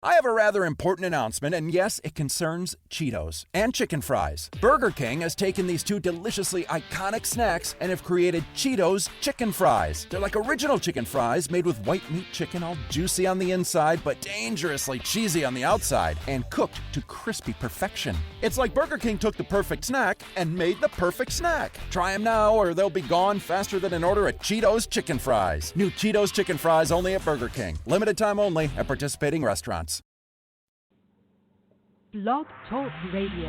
I have a rather important announcement, and yes, it concerns Cheetos and chicken fries. Burger King has taken these two deliciously iconic snacks and have created Cheetos chicken fries. They're like original chicken fries made with white meat chicken, all juicy on the inside, but dangerously cheesy on the outside, and cooked to crispy perfection. It's like Burger King took the perfect snack and made the perfect snack. Try them now, or they'll be gone faster than an order at Cheetos chicken fries. New Cheetos chicken fries only at Burger King. Limited time only at participating restaurants. Blog Talk Radio.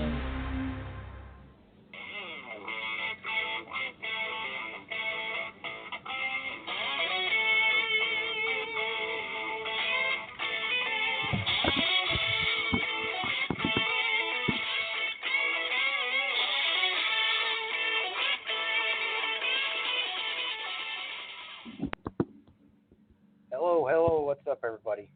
Hello, what's up, everybody?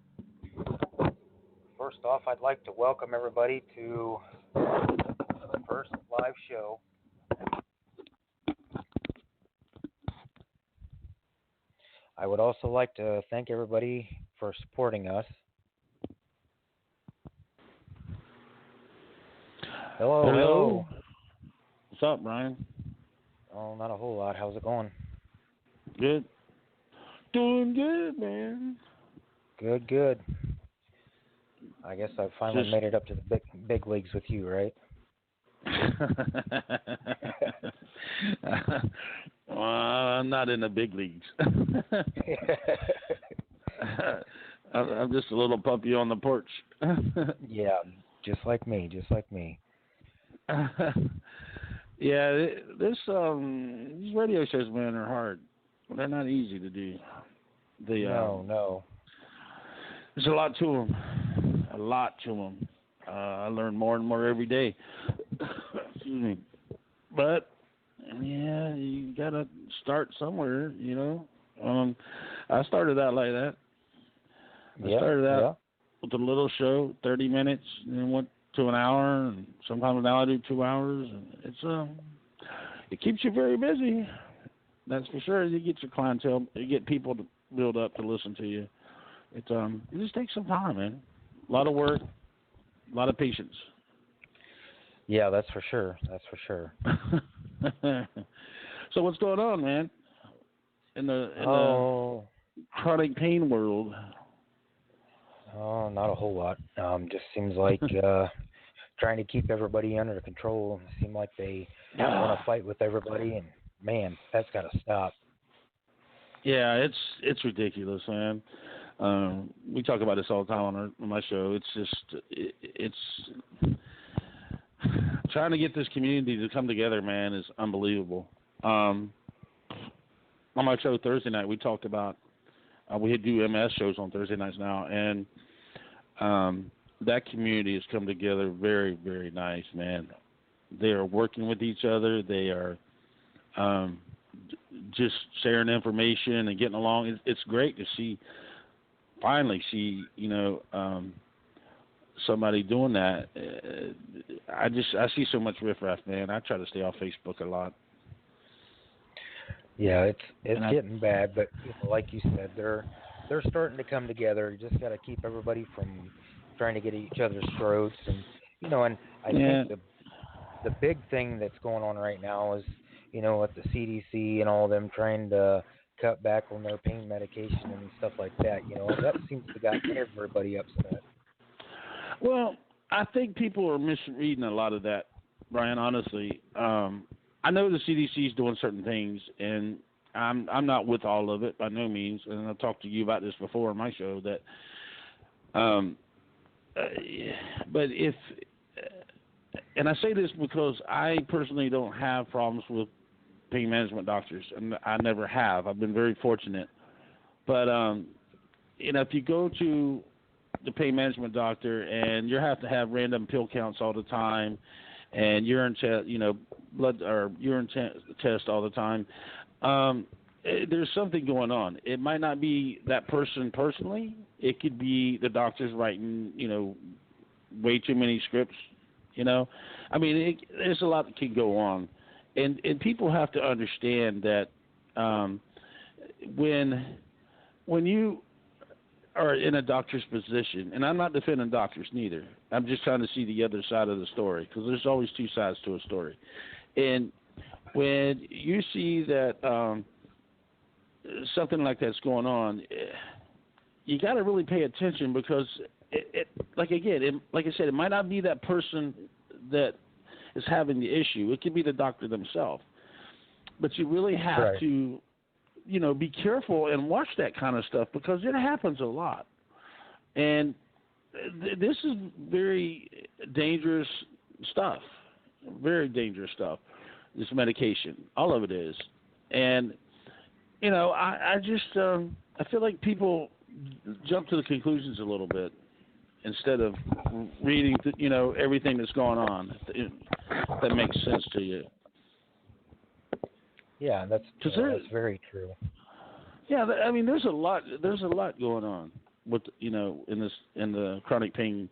First off, I'd like to welcome everybody to the first live show. I would also like to thank everybody for supporting us. Hello. What's up, Brian? Oh, not a whole lot. How's it going? Good. Doing good, man. Good. I guess I finally made it up to the big leagues with you, right? Well, I'm not in the big leagues. I'm just a little puppy on the porch. Yeah, just like me. Yeah, these radio shows, man, are hard. They're not easy to do. No. There's a lot to them. I learn more and more every day. Excuse me. But, yeah, you got to start somewhere, you know. I started out like that. I started out with a little show, 30 minutes, and then went to an hour, and sometimes now I do 2 hours. And it keeps you very busy. That's for sure. You get your clientele, you get people to build up to listen to you. It just takes some time, man. A lot of work, a lot of patience. Yeah, that's for sure. So what's going on, man? In the chronic pain world? Oh, not a whole lot. Just seems like trying to keep everybody under control. It seems like they want to fight with everybody, and man, that's got to stop. Yeah, it's ridiculous, man. We talk about this all the time on my show. It's trying to get this community to come together, man, is unbelievable. On my show Thursday night, we talked about we do MS shows on Thursday nights now, and that community has come together very, very nice, man. They are working with each other. They are just sharing information and getting along. It's great to finally see, you know, somebody doing that. I see so much riffraff, man. I try to stay off Facebook a lot. Yeah, it's getting bad, but you know, like you said, they're starting to come together. You just got to keep everybody from trying to get each other's throats, and you know, and I think the big thing that's going on right now is, you know, with the CDC and all of them trying to cut back on their pain medication and stuff like that. You know, that seems to got everybody upset. Well, I think people are misreading a lot of that, Brian, honestly. I know the CDC is doing certain things, and I'm not with all of it by no means, and I've talked to you about this before on my show, that but if and I say this because I personally don't have problems with pain management doctors, and I never have. I've been very fortunate. But you know, if you go to the pain management doctor and you have to have random pill counts all the time, and urine test, you know, blood or urine test all the time, there's something going on. It might not be that person personally. It could be the doctor's writing, you know, way too many scripts. You know, I mean, there's a lot that can go on, and people have to understand that when you are in a doctor's position, and I'm not defending doctors neither. I'm just trying to see the other side of the story, because there's always two sides to a story. And when you see that something like that's going on, you got to really pay attention, because like I said, it might not be that person that is having the issue. It could be the doctor themselves. But you really have to, be careful and watch that kind of stuff, because it happens a lot. And this is very dangerous stuff, this medication. All of it is. And, I just I feel like people jump to the conclusions a little bit instead of reading, everything that's going on. If that makes sense to you. Yeah, that's very true. Yeah, I mean, there's a lot going on with in the chronic pain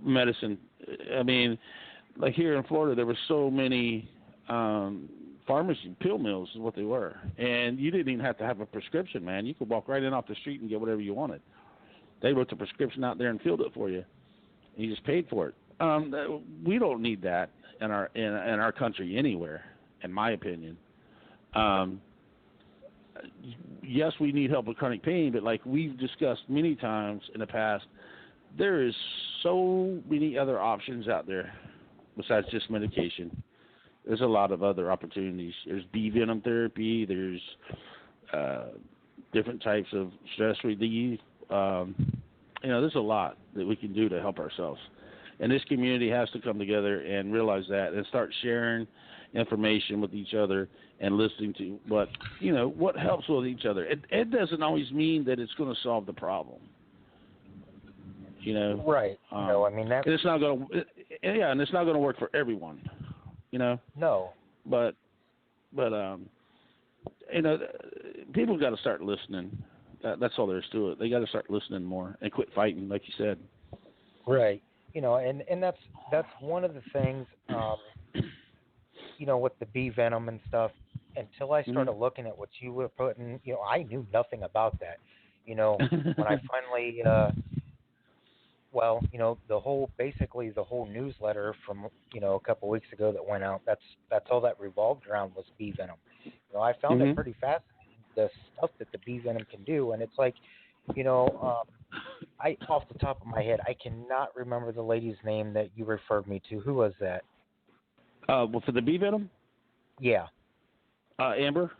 medicine. I mean, like here in Florida, there were so many pharmacy pill mills is what they were, and you didn't even have to have a prescription, man. You could walk right in off the street and get whatever you wanted. They wrote the prescription out there and filled it for you, and you just paid for it. We don't need that in our country anywhere, in my opinion. Yes, we need help with chronic pain, but like we've discussed many times in the past, there is so many other options out there besides just medication. There's a lot of other opportunities. There's bee venom therapy. There's different types of stress relief. There's a lot that we can do to help ourselves. And this community has to come together and realize that and start sharing information with each other and listening to what helps with each other. It doesn't always mean that it's going to solve the problem. Right. I mean that's. It's not going to. Yeah, and it's not going to work for everyone. No. But people got to start listening. That's all there is to it. They got to start listening more and quit fighting, like you said. Right. And that's one of the things, with the bee venom and stuff. Until I started looking at what you were putting, I knew nothing about that. When I finally, the whole newsletter from a couple weeks ago that went out. That's all that revolved around was bee venom. I found it pretty fascinating, the stuff that the bee venom can do, and it's like, I off the top of my head, I cannot remember the lady's name that you referred me to. Who was that? Well, for the bee venom? Yeah. Amber?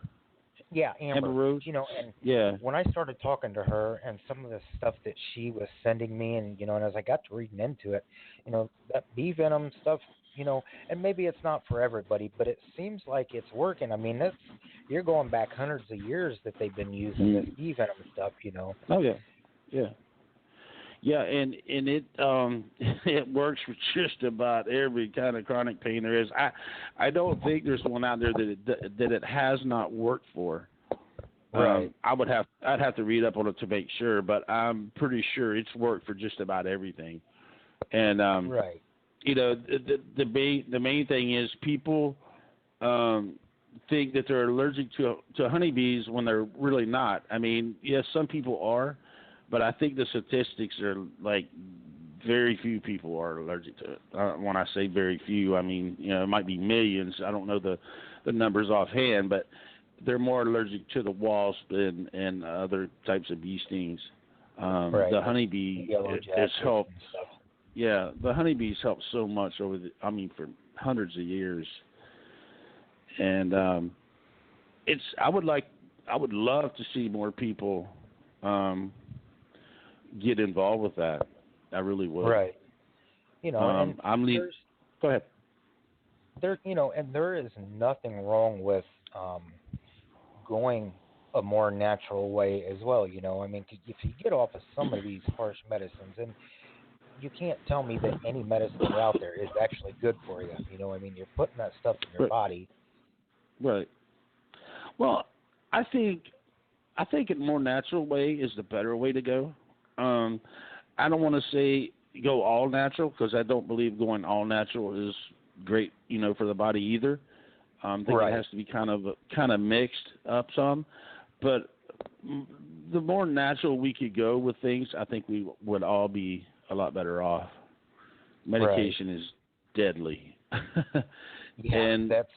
Yeah, Amber Rose? And when I started talking to her and some of the stuff that she was sending me and, and as I got to reading into it, that bee venom stuff, and maybe it's not for everybody, but it seems like it's working. I mean, you're going back hundreds of years that they've been using this bee venom stuff, Oh, yeah. Yeah. Yeah, and it it works for just about every kind of chronic pain there is. I don't think there's one out there that it has not worked for. Right. I'd have to read up on it to make sure, but I'm pretty sure it's worked for just about everything. And right. The main thing is people think that they're allergic to honeybees when they're really not. I mean, yes, some people are. But I think the statistics are like very few people are allergic to it. When I say very few, I mean, it might be millions. I don't know the numbers offhand, but they're more allergic to the wasp and other types of bee stings. Right. The honeybee has helped. Yeah, the honeybees helped so much for hundreds of years. And I would love to see more people get involved with that. I really would. Right. And go ahead. And there is nothing wrong with going a more natural way as well. I mean, if you get off of some of these harsh medicines, and you can't tell me that any medicine out there is actually good for you. I mean, you're putting that stuff in your body. Right. Well, I think a more natural way is the better way to go. I don't want to say go all natural, because I don't believe going all natural is great, for the body either. I think it has to be kind of mixed up some. But the more natural we could go with things, I think we would all be a lot better off. Medication is deadly. And that's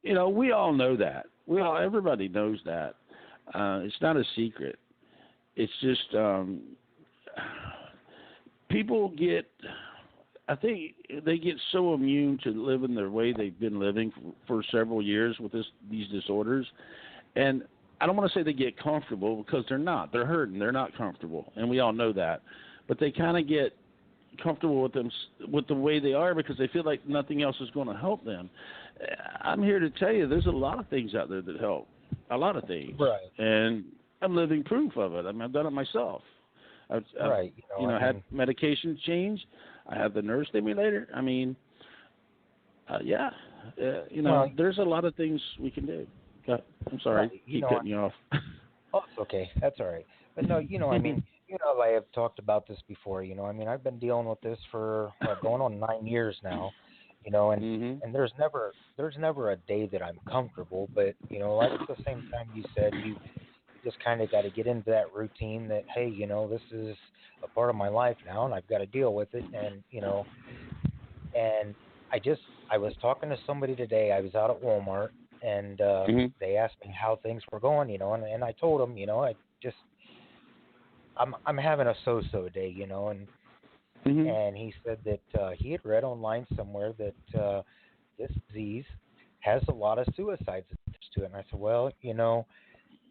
we all know that. Everybody knows that. It's not a secret. It's just people I think they get so immune to living the way they've been living for several years with these disorders. And I don't want to say they get comfortable, because they're not. They're hurting. They're not comfortable. And we all know that. But they kind of get comfortable with the way they are, because they feel like nothing else is going to help them. I'm here to tell you there's a lot of things out there that help. A lot of things. Right. And I'm living proof of it. I mean, I've done it myself. I've had medication change. I have the nerve stimulator. I mean, there's a lot of things we can do. I'm sorry, keep cutting you off. Oh, it's okay. That's all right. But no, I mean, I have talked about this before. I mean, I've been dealing with this for going on 9 years now. And there's never a day that I'm comfortable. But like at the same time, you said you just kind of got to get into that routine that, hey, this is a part of my life now, and I've got to deal with it. And and I was talking to somebody today. I was out at Walmart, and they asked me how things were going, and I told them, I'm having a so-so day, and he said that he had read online somewhere that this disease has a lot of suicides attached to it. And I said, well,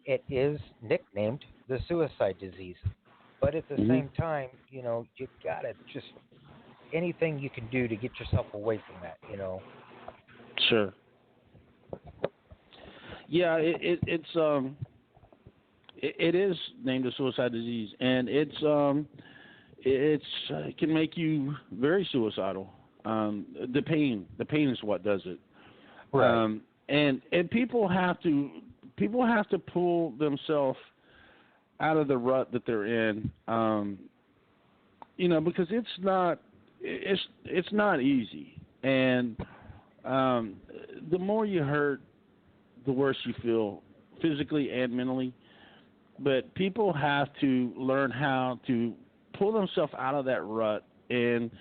it is nicknamed the suicide disease. But at the same time, you got to just anything you can do to get yourself away from that, Sure. Yeah, it is named a suicide disease, and it can make you very suicidal. The pain is what does it. Right. And people have to pull themselves out of the rut that they're in. Because it's not easy. And the more you hurt, the worse you feel physically and mentally. But people have to learn how to pull themselves out of that rut and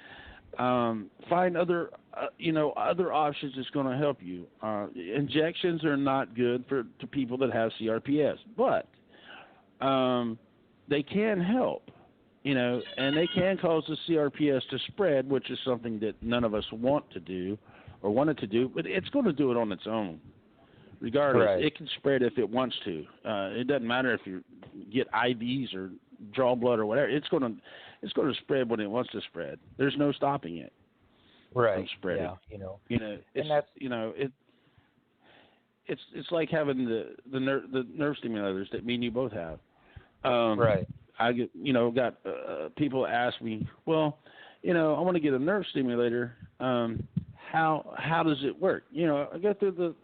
find other options that's going to help you. Injections are not good to people that have CRPS, but they can help, and they can cause the CRPS to spread, which is something that none of us want to do or wanted to do, but it's going to do it on its own. Regardless, right. It can spread if it wants to. It doesn't matter if you get IVs or draw blood or whatever. It's going to spread when it wants to spread. There's no stopping it. Right. From spreading. Yeah. It's like having the nerve stimulators that me and you both have. Right. I get got people ask me, well, I want to get a nerve stimulator. How does it work? I go through the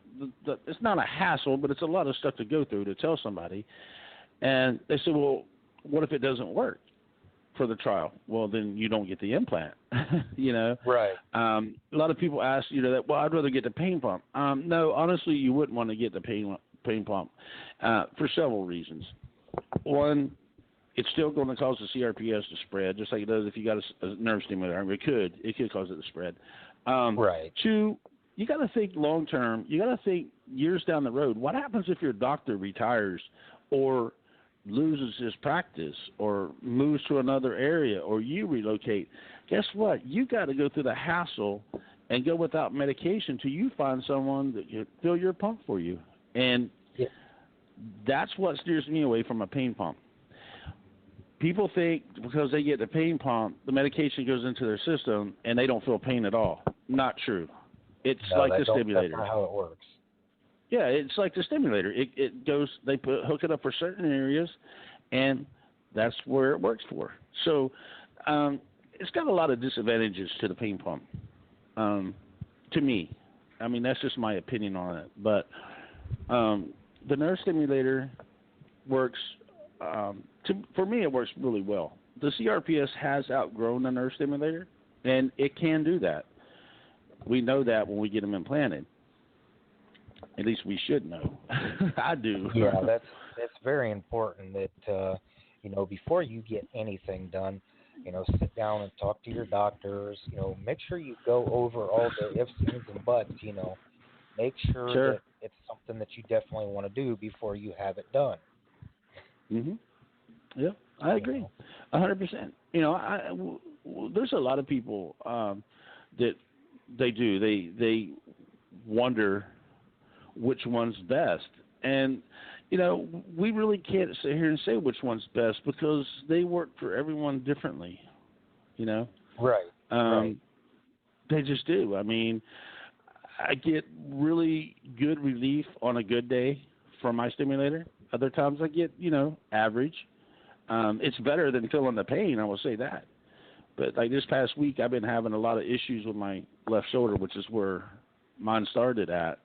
it's not a hassle, but it's a lot of stuff to go through to tell somebody. And they say, well, what if it doesn't work for the trial? Well, then you don't get the implant, Right. A lot of people ask, that, well, I'd rather get the pain pump. No, honestly, you wouldn't want to get the pain pump for several reasons. One, it's still going to cause the CRPS to spread, just like it does if you got a nerve stimulator. I mean, it could cause it to spread. Right. Two, you got to think long term. You got to think years down the road. What happens if your doctor retires or loses his practice or moves to another area or you relocate? Guess what? You got to go through the hassle and go without medication till you find someone that can fill your pump for you. And that's what steers me away from a pain pump. People think because they get the pain pump, the medication goes into their system and they don't feel pain at all. Not true. It's like the stimulator. That's not how it works. Yeah, it's like the stimulator. It goes. They hook it up for certain areas, and that's where it works for. So it's got a lot of disadvantages to the pain pump. To me, I mean that's just my opinion on it. But the nerve stimulator works. For me, it works really well. The CRPS has outgrown the nerve stimulator, and it can do that. We know that when we get them implanted. At least we should know. I do. Yeah, it's very important that before you get anything done, sit down and talk to your doctors. Make sure you go over all the ifs, ands, and buts. Make sure that it's something that you definitely want to do before you have it done. Mhm. Yeah, I agree, 100%. There's a lot of people that they wonder which one's best, and we really can't sit here and say which one's best because they work for everyone differently. Right. Right. They just do. I mean, I get really good relief on a good day from my stimulator. Other times I get, average. It's better than feeling the pain, I will say that. But like this past week, I've been having a lot of issues with my left shoulder, which is where mine started at.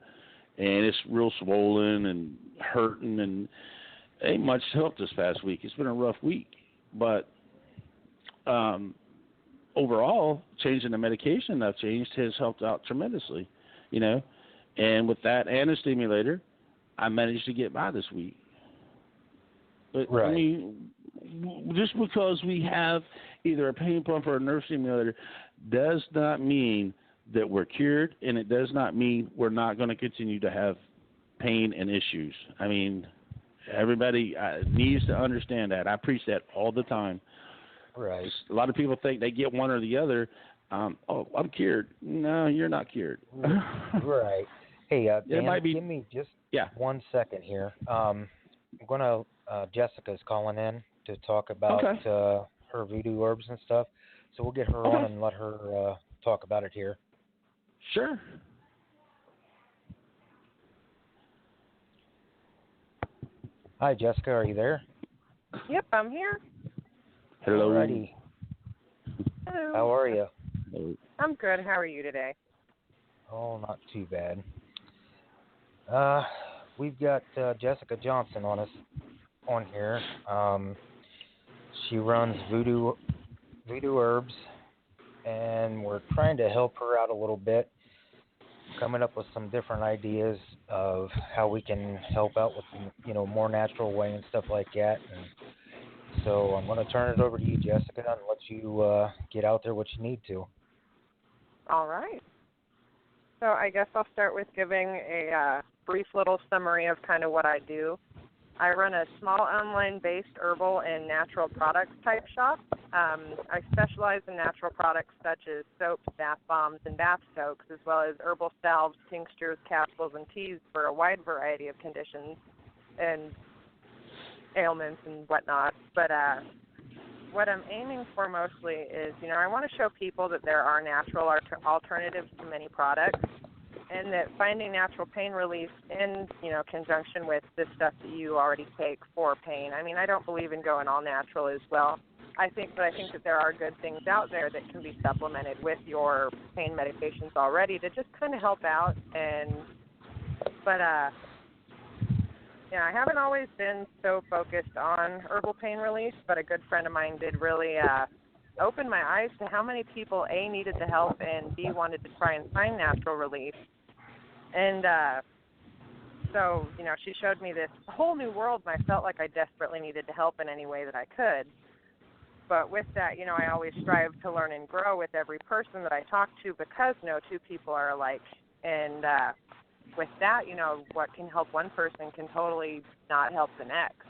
And it's real swollen and hurting, and ain't much help this past week. It's been a rough week. But overall, changing the medication I've changed has helped out tremendously, And with that and a stimulator, I managed to get by this week. But, right. I mean, just because we have either a pain pump or a nerve stimulator does not mean that we're cured, and it does not mean we're not going to continue to have pain and issues. I mean, everybody needs to understand that. I preach that all the time. Right. A lot of people think they get one or the other. I'm cured. No, you're not cured. Right. Hey, Dan, give me just 1 second here. I'm gonna. Jessica's calling in to talk about her voodoo herbs and stuff, so we'll get her on and let her talk about it here. Sure. Hi, Jessica. Are you there? Yep, I'm here. Hello. Alrighty. Hello. How are you? I'm good. How are you today? Oh, not too bad. We've got Jessica Johnson on here. She runs Voodoo Herbs, and we're trying to help her out a little bit, coming up with some different ideas of how we can help out with more natural way and stuff like that. And so I'm going to turn it over to you, Jessica, and let you get out there what you need to. All right. So I guess I'll start with giving a brief little summary of kind of what I do. I run a small online-based herbal and natural products type shop. I specialize in natural products such as soaps, bath bombs, and bath soaks, as well as herbal salves, tinctures, capsules, and teas for a wide variety of conditions and ailments and whatnot. But what I'm aiming for mostly is, I want to show people that there are natural alternatives to many products, and that finding natural pain relief in, conjunction with this stuff that you already take for pain. I mean, I don't believe in going all natural as well. I think that there are good things out there that can be supplemented with your pain medications already to just kind of help out. But I haven't always been so focused on herbal pain relief, but a good friend of mine did really open my eyes to how many people, A, needed the help, and B, wanted to try and find natural relief. And so, she showed me this whole new world, and I felt like I desperately needed to help in any way that I could. But with that, I always strive to learn and grow with every person that I talk to because no two people are alike. And with that, what can help one person can totally not help the next.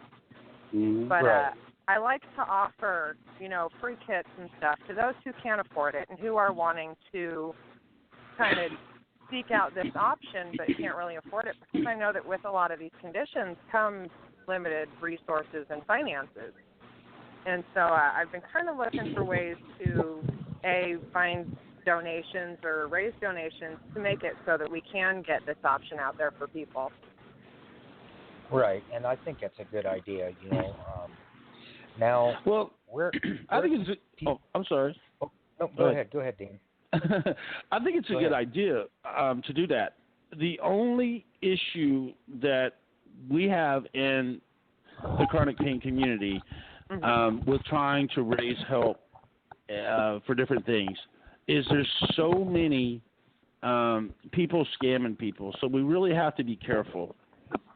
Mm-hmm. But right. I like to offer, free kits and stuff to those who can't afford it and who are wanting to kind of seek out this option but can't really afford it, because I know that with a lot of these conditions comes limited resources and finances. And so I've been kind of looking for ways to, A, find donations or raise donations to make it so that we can get this option out there for people. Right, and I think that's a good idea, Now, well, I think it's I'm sorry. Oh, no, go ahead, Dean. I think it's a good idea to do that. The only issue that we have in the chronic pain community with trying to raise help for different things is there's so many people scamming people. So we really have to be careful.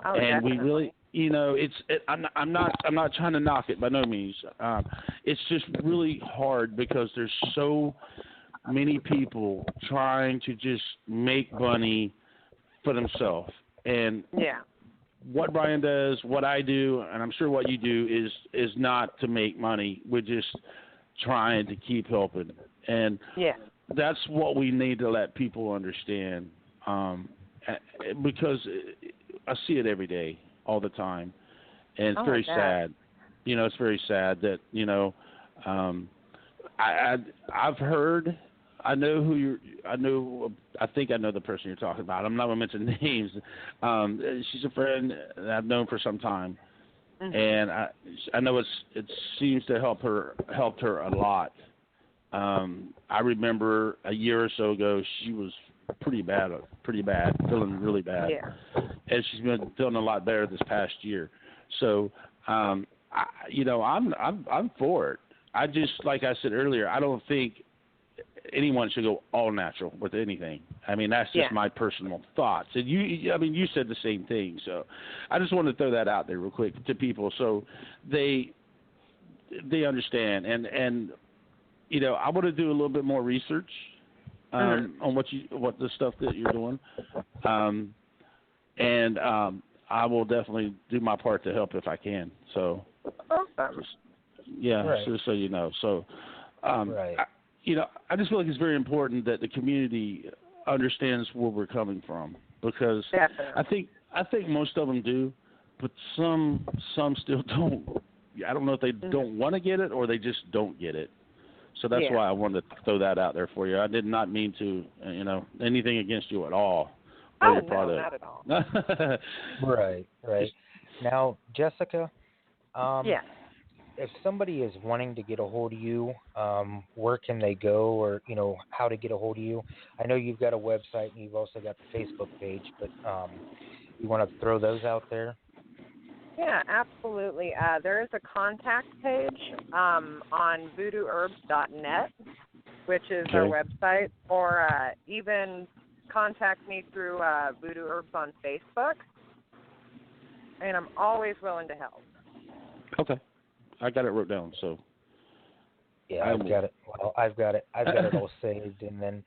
Oh, and definitely. I'm not trying to knock it by no means. It's just really hard because there's so many people trying to just make money for themselves. And what Brian does, what I do, and I'm sure what you do is not to make money. We're just trying to keep helping. And that's what we need to let people understand, because I see it every day, all the time, and it's very sad. It's very sad that I've heard. I know who you're. I think I know the person you're talking about. I'm not going to mention names. She's a friend that I've known for some time, and I know it seems to helped her a lot. I remember a year or so ago she was pretty bad, feeling really bad, and she's been feeling a lot better this past year. So, I'm for it. I just, like I said earlier, I don't think anyone should go all natural with anything. I mean, that's just my personal thoughts. And you said the same thing. So I just wanted to throw that out there real quick to people so they understand. And I want to do a little bit more research on what the stuff that you're doing. And I will definitely do my part to help if I can. So just so you know. So I just feel like it's very important that the community understands where we're coming from, because I think most of them do, but some still don't. I don't know if they don't want to get it or they just don't get it. So that's why I wanted to throw that out there for you. I did not mean to, anything against you at all. Oh, no, not at all. Right. Now, Jessica, if somebody is wanting to get a hold of you, where can they go, or how to get a hold of you? I know you've got a website and you've also got the Facebook page, but you want to throw those out there? Yeah, absolutely. There is a contact page on voodooherbs.net, which is our website, or even contact me through Voodoo Herbs on Facebook, and I'm always willing to help. Okay. I got it wrote down, so. Yeah, I've got it. Well, I've got it all saved, and then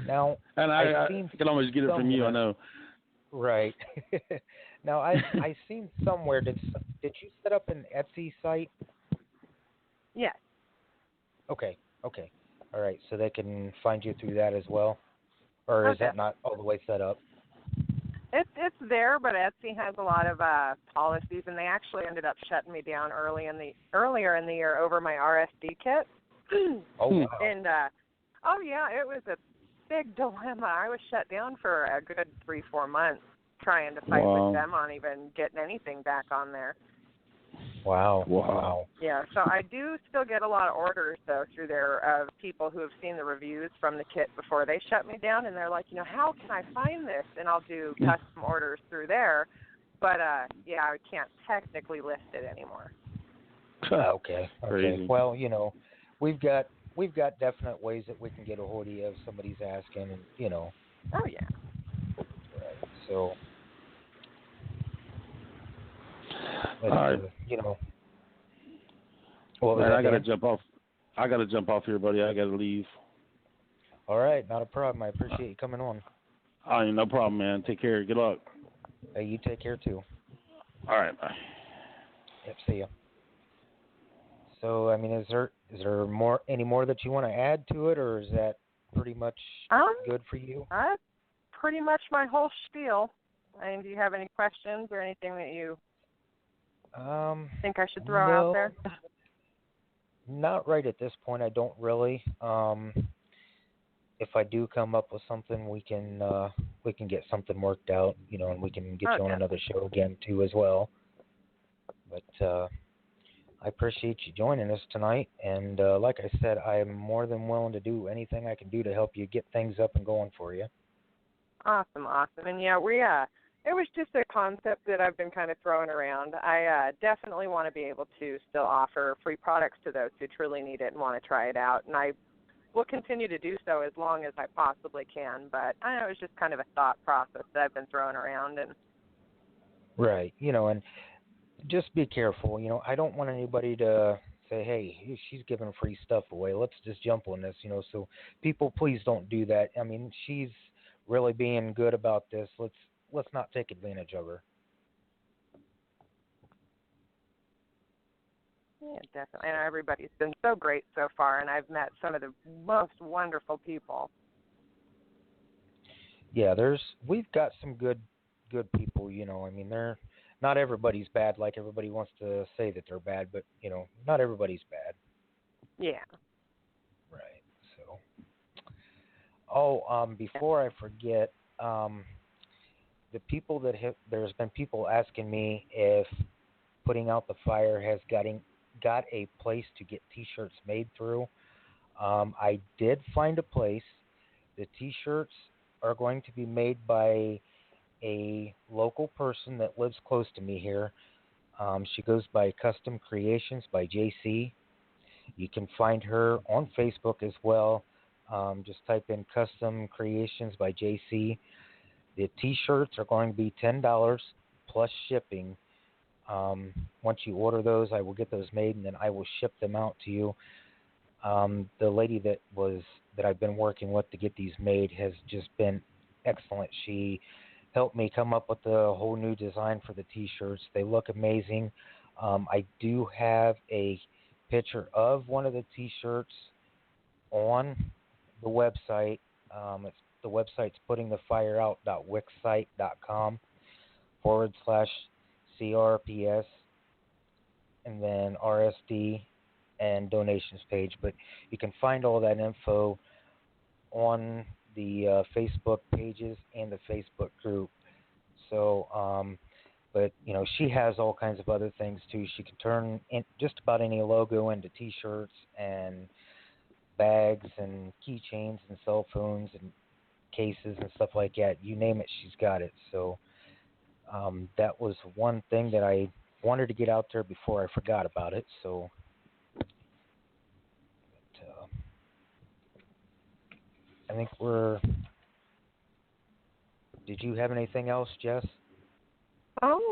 now. And I can always get it from you. I know. Right. Now I seen somewhere. Did you set up an Etsy site? Yes. Okay. All right. So they can find you through that as well, or is that not all the way set up? It's there, but Etsy has a lot of policies, and they actually ended up shutting me down earlier in the year over my RSD kit. Oh, wow. And it was a big dilemma. I was shut down for a good 3-4 months trying to fight with them on even getting anything back on there. Wow. Yeah, so I do still get a lot of orders, though, through there of people who have seen the reviews from the kit before they shut me down, and they're like, how can I find this? And I'll do custom orders through there. But, I can't technically list it anymore. Okay. Well, we've got definite ways that we can get a hold of you if somebody's asking, and, Oh, yeah. Right, so... All right. I got to jump off. I got to jump off here, buddy. I got to leave. All right, not a problem. I appreciate you coming on. All right, no problem, man. Take care. Good luck. Hey, you take care too. All right, bye. Yep, see ya. So, I mean, is there any more that you want to add to it, or is that pretty much good for you? That's pretty much my whole spiel. I mean, do you have any questions or anything that you think I should throw out there? Not right at this point. I don't really. If I do come up with something, we can get something worked out, and we can get you on another show again too as well. But I appreciate you joining us tonight, and like I said, I am more than willing to do anything I can do to help you get things up and going for you. Awesome. And it was just a concept that I've been kind of throwing around. I definitely want to be able to still offer free products to those who truly need it and want to try it out, and I will continue to do so as long as I possibly can. But I know it was just kind of a thought process that I've been throwing around, and Right. And just be careful. I don't want anybody to say, "Hey, she's giving free stuff away. Let's just jump on this." So people, please don't do that. I mean, she's really being good about this. Let's not take advantage of her. Yeah, definitely. And everybody's been so great so far, and I've met some of the most wonderful people. Yeah, we've got some good people. I mean, they're not everybody's bad like everybody wants to say that they're bad, but not everybody's bad. Yeah. Right. So, before I forget, the people there's been people asking me if putting out the fire has got a place to get T-shirts made through. I did find a place. The T-shirts are going to be made by a local person that lives close to me here. She goes by Custom Creations by JC. You can find her on Facebook as well. Just type in Custom Creations by JC. The T-shirts are going to be $10 plus shipping. Once you order those, I will get those made, and then I will ship them out to you. The lady that I've been working with to get these made has just been excellent. She helped me come up with the whole new design for the T-shirts. They look amazing. I do have a picture of one of the T-shirts on the website. The website's puttingthefireout.wixsite.com/CRPS and then RSD and donations page. But you can find all that info on the Facebook pages and the Facebook group. So, but she has all kinds of other things too. She can turn just about any logo into T-shirts and bags and keychains and cell phones and cases and stuff like that. You name it, she's got it. So that was one thing that I wanted to get out there before I forgot about it. So I think Did you have anything else, Jess?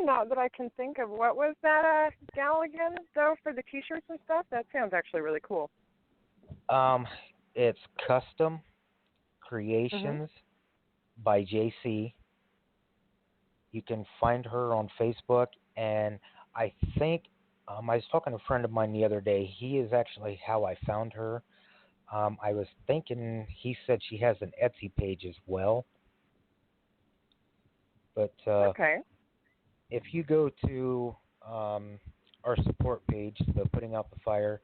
Not that I can think of. What was that gal again, though, for the T-shirts and stuff? That sounds actually really cool. It's Custom Creations by JC. You can find her on Facebook, and I think I was talking to a friend of mine the other day. He is actually how I found her. I was thinking he said she has an Etsy page as well. But okay. If you go to our support page, the Putting Out the Fire,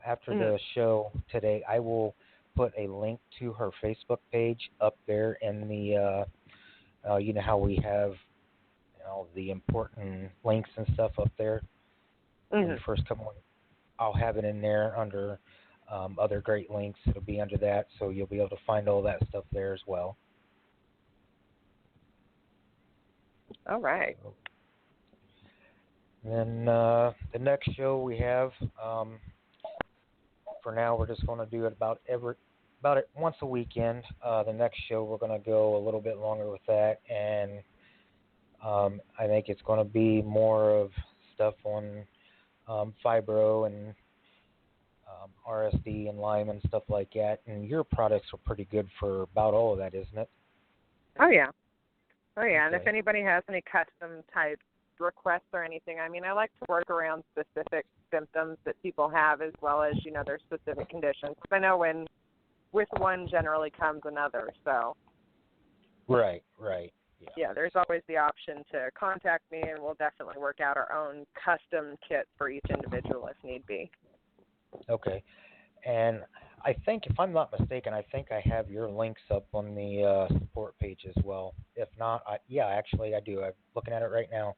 after the show today, I will put a link to her Facebook page up there in the, you know how we have the important links and stuff up there. When you first come on, I'll have it in there under other great links. It'll be under that, so you'll be able to find all that stuff there as well. All right. And then the next show we have, for now, we're just going to do it about it once a weekend. The next show we're going to go a little bit longer with that, and I think it's going to be more of stuff on fibro and RSD and Lyme and stuff like that. And your products are pretty good for about all of that, isn't it? Oh yeah. Okay. And if Okay. anybody has any custom type requests or anything, I mean, I like to work around specific symptoms that people have as well as, their specific conditions. Because I know with one generally comes another, so. Right. Yeah, there's always the option to contact me, and we'll definitely work out our own custom kit for each individual if need be. Okay. And I think, if I'm not mistaken, I think I have your links up on the support page as well. If not, actually I do. I'm looking at it right now.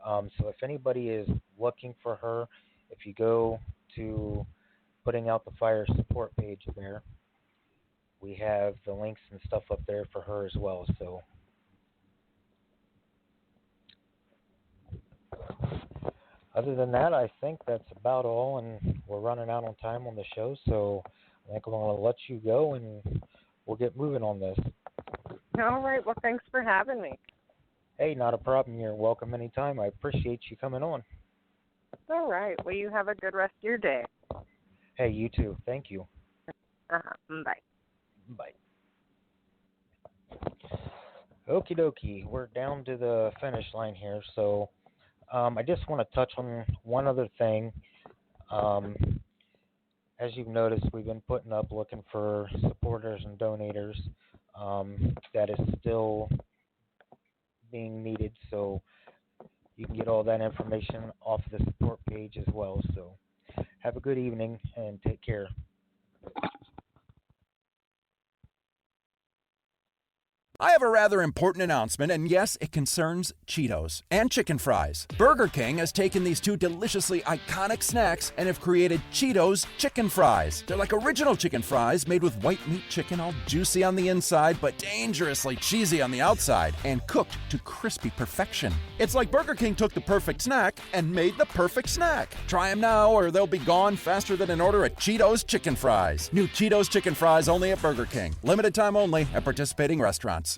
So if anybody is looking for her, if you go to Putting Out the Fire support page there, we have the links and stuff up there for her as well. So other than that, I think that's about all, and we're running out on time on the show, so I think I'm going to let you go, and we'll get moving on this. All right. Well, thanks for having me. Hey, not a problem. You're welcome anytime. I appreciate you coming on. All right. Well, you have a good rest of your day. Hey, you too. Thank you. Bye. Bye. Okie dokie. We're down to the finish line here, so I just want to touch on one other thing. As you've noticed, we've been putting up looking for supporters and donators. That is still being needed, so you can get all that information off the support page as well. So have a good evening and take care. I have a rather important announcement, and yes, it concerns Cheetos and chicken fries. Burger King has taken these two deliciously iconic snacks and have created Cheetos chicken fries. They're like original chicken fries made with white meat chicken, all juicy on the inside but dangerously cheesy on the outside, and cooked to crispy perfection. It's like Burger King took the perfect snack and made the perfect snack. Try them now or they'll be gone faster than an order of Cheetos chicken fries. New Cheetos chicken fries only at Burger King. Limited time only at participating restaurants.